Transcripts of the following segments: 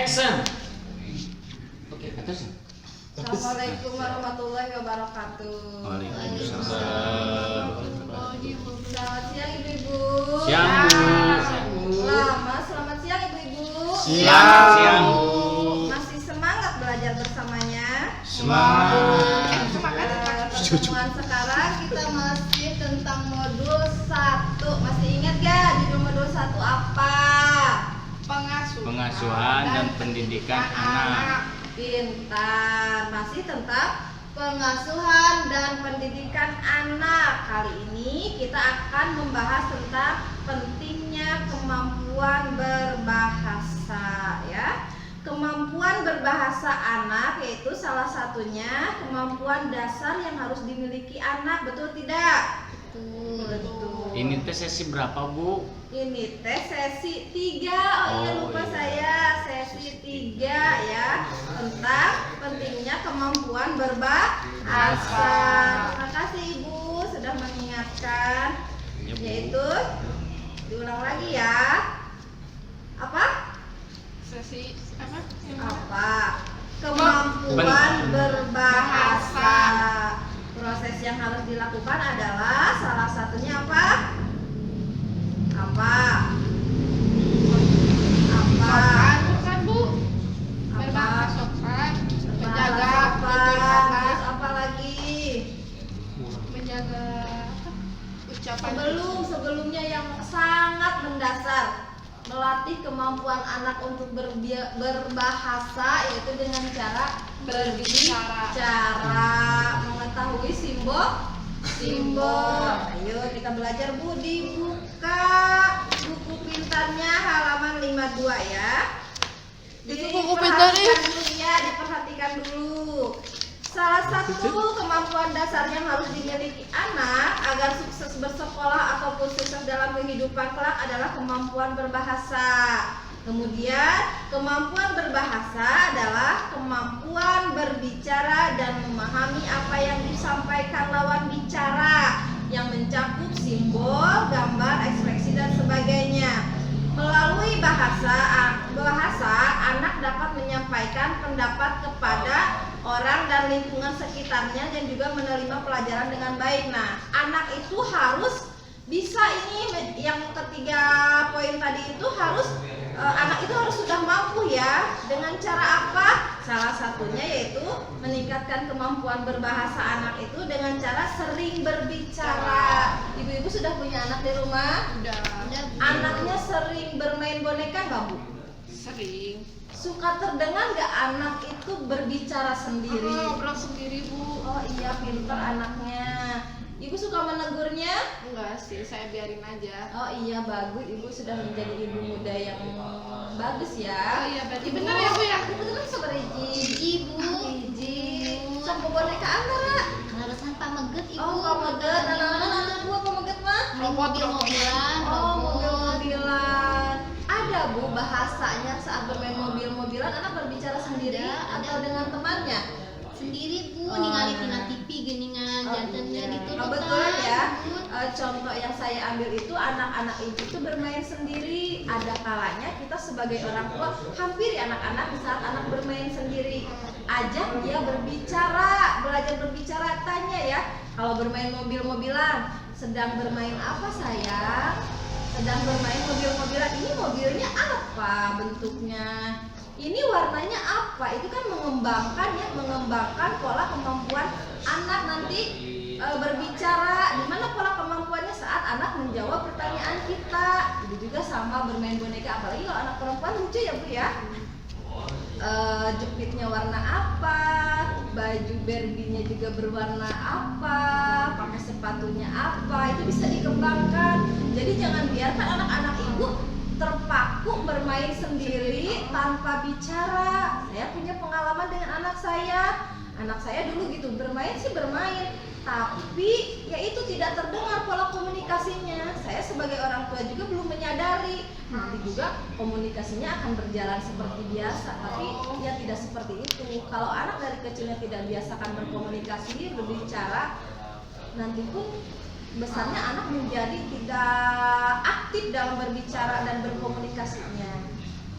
Action. Oke, atas. Assalamualaikum warahmatullahi wabarakatuh. Waalaikumsalam. Selamat siang ibu-ibu. Siang, Bu. Selamat siang ibu-ibu. Siang. Masih semangat belajar bersamanya? Semangat. Pertemuan sekarang kita masih tentang modul 1. Masih ingat gak judul modul 1 apa? Pengasuhan dan pendidikan anak. Pintar. Masih tentang pengasuhan dan pendidikan anak. Kali ini kita akan membahas tentang pentingnya kemampuan berbahasa, ya. Kemampuan berbahasa anak yaitu salah satunya kemampuan dasar yang harus dimiliki anak, betul tidak? Betul. Ini teh sesi berapa, Bu? Ini teh sesi 3. Oh iya, lupa iya. saya, sesi 3 ya, tentang pentingnya kemampuan berbahasa. Terima kasih Ibu sudah mengingatkan. Ya, Bu. Yaitu diulang lagi ya. Apa? Sesi apa? Apa? Kemampuan berbahasa. Proses yang harus dilakukan adalah salah satunya apa? Apa? Bukan Bu. Berbahasa sopan, menjaga Terus apa lagi? menjaga ucapan. Sebelumnya yang sangat mendasar, melatih kemampuan anak untuk berbahasa yaitu dengan cara berbicara, mengetahui simbol. Ayo kita belajar Bu, dibuka buku pintarnya halaman 52 ya. Itu buku pintarnya. Diperhatikan dulu. Salah satu kemampuan dasar yang harus dimiliki anak agar sukses bersekolah ataupun sukses dalam kehidupan kelak adalah kemampuan berbahasa. Kemudian, kemampuan berbahasa adalah kemampuan berbicara dan memahami apa yang disampaikan lawan bicara yang mencakup simbol, gambar, ekspresi, dan sebagainya. Melalui bahasa, anak dapat menyampaikan pendapat kepada orang dan lingkungan sekitarnya dan juga menerima pelajaran dengan baik. Nah, anak itu harus bisa, ini yang ketiga poin tadi itu harus anak itu harus sudah mampu ya. Dengan cara apa? Salah satunya yaitu meningkatkan kemampuan berbahasa anak itu dengan cara sering berbicara. Ibu-ibu sudah punya anak di rumah? Udah. Anaknya sering bermain boneka nggak Bu? Sering. Suka terdengar nggak anak itu berbicara sendiri? Ngobrol sendiri Bu. Oh iya, pintar anaknya. Ibu suka menegurnya? Enggak sih, saya biarin aja. Oh iya, bagus. Ibu sudah menjadi ibu muda yang bagus ya. Oh iya, berarti benar ya Bu ya? Kebetulan seperti Ibu, sama boneka antara. barusan pameget ibu. Oh, pameget. Anak-anak ada dua pameget mah. Mobil-mobilan, Oh, robot. mobil-mobilan. Ada Bu bahasanya saat bermain mobil-mobilan anak berbicara sendiri Ada. atau dengan temannya? Sendiri Bu, Oh, ningali nah. tina TV geningan jantannya iya. gitu. Kebetulan ya, Bu. contoh yang saya ambil itu anak-anak ibu itu bermain sendiri. Ada kalanya kita sebagai orang tua hampiri anak-anak di saat anak bermain sendiri. Ajak dia berbicara, belajar berbicara, tanya ya. Kalau bermain mobil-mobilan, sedang bermain apa sayang? Sedang bermain mobil-mobilan. Ini mobilnya apa bentuknya? Ini warnanya apa? Itu kan mengembangkan pola kemampuan anak nanti berbicara. Di mana pola kemampuannya saat anak menjawab pertanyaan kita. Itu juga sama bermain boneka, apalagi kalau anak perempuan lucu ya Bu ya. Jepitnya warna apa, baju Barbie-nya juga berwarna apa, pakai sepatunya apa, itu bisa dikembangkan. Jadi jangan biarkan anak-anak ibu terpaku bermain sendiri tanpa bicara. Saya punya pengalaman dengan anak saya. Anak saya dulu gitu, bermain, tapi ya itu tidak terdengar pola komunikasinya. Saya sebagai orang tua juga belum menyadari. Nanti juga komunikasinya akan berjalan seperti biasa, tapi ya tidak seperti itu. Kalau anak dari kecilnya tidak biasakan berkomunikasi, berbicara, nanti pun besarnya anak menjadi tidak aktif dalam berbicara dan berkomunikasinya.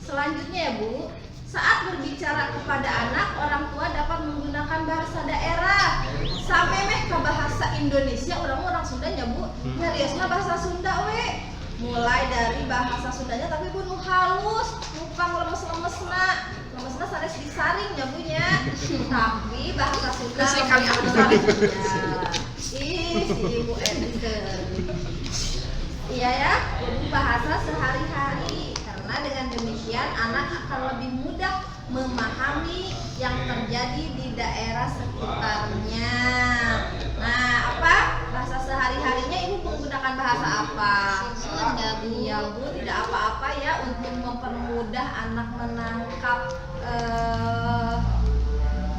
Selanjutnya ya Bu, Saat berbicara kepada anak, orang tua dapat menggunakan bahasa daerah. Sampai ke bahasa Indonesia, orang Sunda nya Bu. Nyariosna bahasa Sunda we. Mulai dari bahasa Sundanya tapi Bu nu halus, numpang lemes-lemesna. Lemesna sanes disaring ya Bu nya. Tapi bahasa Sunda Terus sekali aku disaring. Ih, si Ibu Editor. Iya ya, jadi bahasa sehari-hari. Karena dengan demikian anak akan lebih mudah memahami yang terjadi di daerah sekitarnya. Nah, apa? Bahasa sehari-harinya Ibu menggunakan bahasa apa? Sunda, Bu. Iya Bu, tidak apa-apa ya untuk mempermudah anak menangkap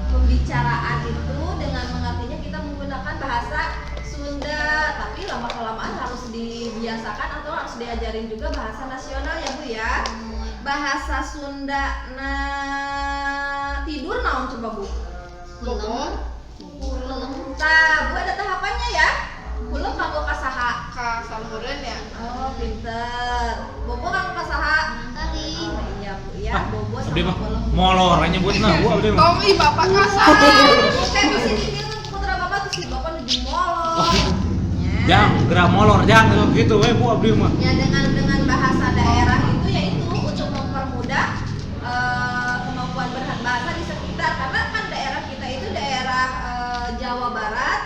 pembicaraan itu dengan mengertinya kita menggunakan bahasa Sunda. Tapi lama-kelamaan harus dibiasakan atau harus diajarin juga bahasa nasional ya Bu ya. Bahasa Sunda tidur naon coba Bu? Kulem. Nah, Bu ada tahapannya ya. Kulem kanggo kasaha. Kak Salhuren ya. Oh, pinter. Bobo kanggo kasaha. Kali. Oh, iya Bu ya, Bobo Abdi sama mah kulem. molor aja nyebutna Bu abdi mah. Tommy bapak kasar. Oke, di sini bilang putra Bapak tuh si Bapak nu di molor. Jang, gerak molor jang gitu we Bu abdi mah. Ya dengan bahasa daerah itu yaitu untuk mempermudah kemampuan berbahasa di sekitar, karena kan daerah kita itu daerah Jawa Barat,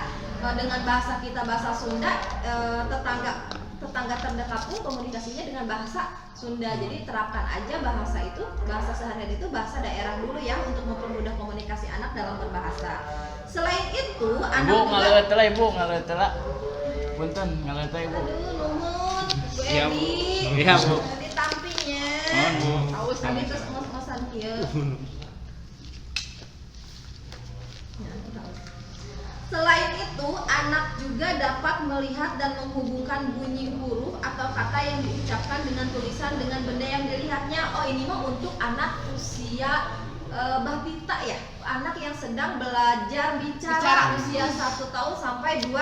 dengan bahasa kita bahasa Sunda, tetangga terdekat pun komunikasinya dengan bahasa Sunda. Jadi terapkan aja bahasa itu, bahasa sehari-hari itu bahasa daerah dulu ya untuk mempermudah komunikasi anak dalam berbahasa. Selain itu anak Ibu juga ngaleutela Ibu, ngaleutela. Punten ngaleutela Ibu. aduh nuhun Bu Iya, Bu. Edi. Iya, Bu. Ditampinya. Mohon, Bu. Awas kami terus ngos-ngosan kieu. Selain itu, anak juga dapat melihat dan menghubungkan bunyi huruf atau kata yang diucapkan dengan tulisan dengan benda yang dilihatnya. Oh, ini mah untuk anak usia balita ya, anak yang sedang belajar bicara. Usia 1 tahun sampai 2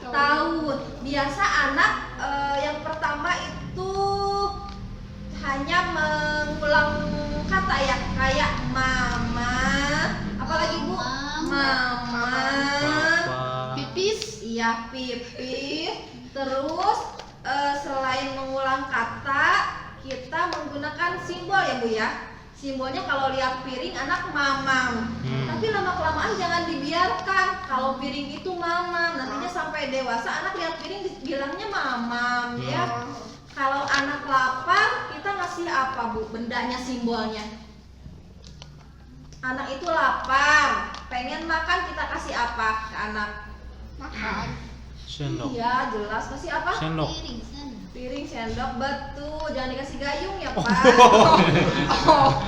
tahun. Biasa anak yang pertama itu hanya mengulang kata ya, kayak mama, apalagi Bu? Mama. Pipis. Iya, pipis. Terus selain mengulang kata, kita menggunakan simbol ya Bu ya. Simbolnya kalau lihat piring anak mamam. Tapi lama-kelamaan jangan dibiarkan. Kalau piring itu mamam, nantinya sampai dewasa anak lihat piring bilangnya mamam ya. Kalau anak lapar, kita ngasih apa Bu? Bendanya, simbolnya. Anak itu lapar, pengen makan, kita kasih apa ke anak? Makan. Sendok. Iya, jelas. Kasih apa? Sendok. Piring sana. Piring, sendok, betul. Jangan dikasih gayung ya, Pak.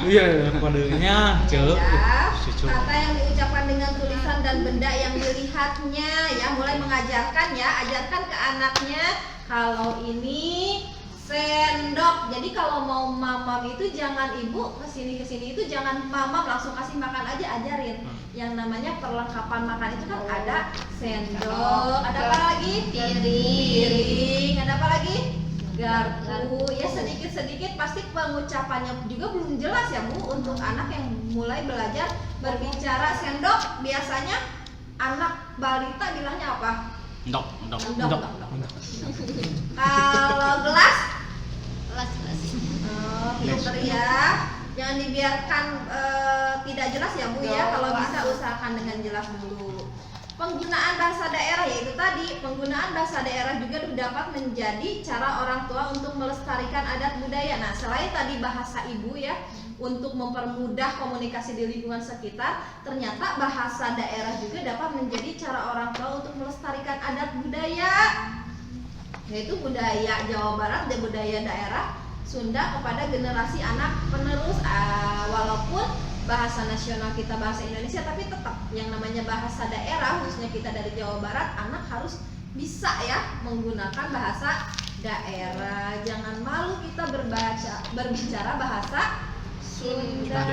Iya, kodenya ceuh. Ya, Cucu. kata yang diucapkan dengan tulisan dan benda yang dilihatnya ya, mulai mengajarkan ya, ajarkan ke anaknya kalau ini sendok. Jadi kalau mau mamam itu jangan ibu kesini itu jangan mamam langsung kasih makan aja, ajarin. Yang namanya perlengkapan makan itu kan ada sendok, ada apa lagi? Piring, ada apa lagi? Garpu. Ya sedikit-sedikit pasti pengucapannya juga belum jelas ya Bu untuk anak yang mulai belajar berbicara. Sendok biasanya anak balita bilangnya apa? Ndok. Ndok. Kalau gelas? Kelas. Oh, pinter ya. Jangan dibiarkan tidak jelas ya Bu ya. Kalau bisa usahakan dengan jelas dulu. Penggunaan bahasa daerah yaitu tadi, penggunaan bahasa daerah juga dapat menjadi cara orang tua untuk melestarikan adat budaya. Nah, selain tadi bahasa ibu ya, untuk mempermudah komunikasi di lingkungan sekitar, ternyata bahasa daerah juga dapat menjadi cara orang tua untuk melestarikan adat budaya, yaitu budaya Jawa Barat dan budaya daerah Sunda kepada generasi anak penerus. Walaupun bahasa nasional kita bahasa Indonesia, tapi tetap yang namanya bahasa daerah, khususnya kita dari Jawa Barat, anak harus bisa ya menggunakan bahasa daerah. Jangan malu kita berbicara bahasa Sunda.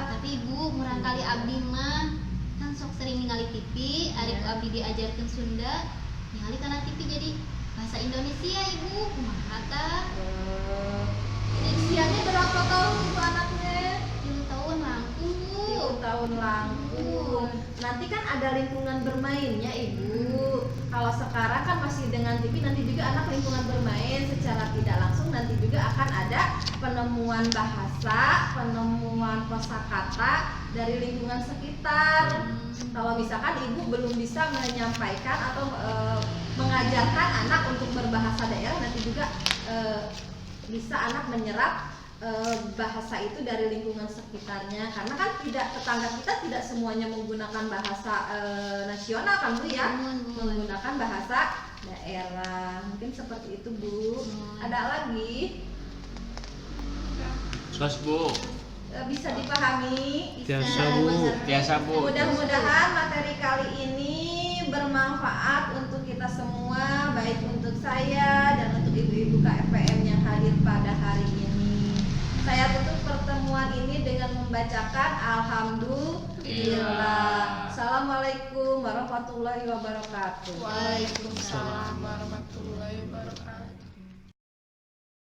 Tapi Ibu, murang kali abdi mah kan sok sering ningali TV, ari ku abdi diajarkeun Sunda, ningali kana TV jadi bahasa Indonesia Ibu. Kumaha tah? Usianya berapa tahun Ibu anaknya? 3 tahun lah. tahun langkung. Nanti kan ada lingkungan bermainnya Ibu. Kalau sekarang kan masih dengan TV, nanti juga anak lingkungan bermain secara tidak langsung, nanti juga akan ada penemuan bahasa, penemuan kosakata dari lingkungan sekitar. Kalau misalkan Ibu belum bisa menyampaikan atau mengajarkan anak untuk berbahasa daerah, nanti juga bisa anak menyerap bahasa itu dari lingkungan sekitarnya, karena kan tetangga kita tidak semuanya menggunakan bahasa nasional kan Bu ya, menggunakan bahasa daerah. Mungkin seperti itu Bu. Ada lagi? Sos Bu. Bisa dipahami? Biasa Bu. Biasa Bu. Mudah-mudahan materi kali ini bermanfaat untuk kita semua, baik untuk saya dan untuk ibu-ibu KFPM yang hadir pada hari ini. Saya tutup pertemuan ini dengan membacakan Alhamdulillah. Assalamualaikum warahmatullahi wabarakatuh. Waalaikumsalam warahmatullahi wabarakatuh.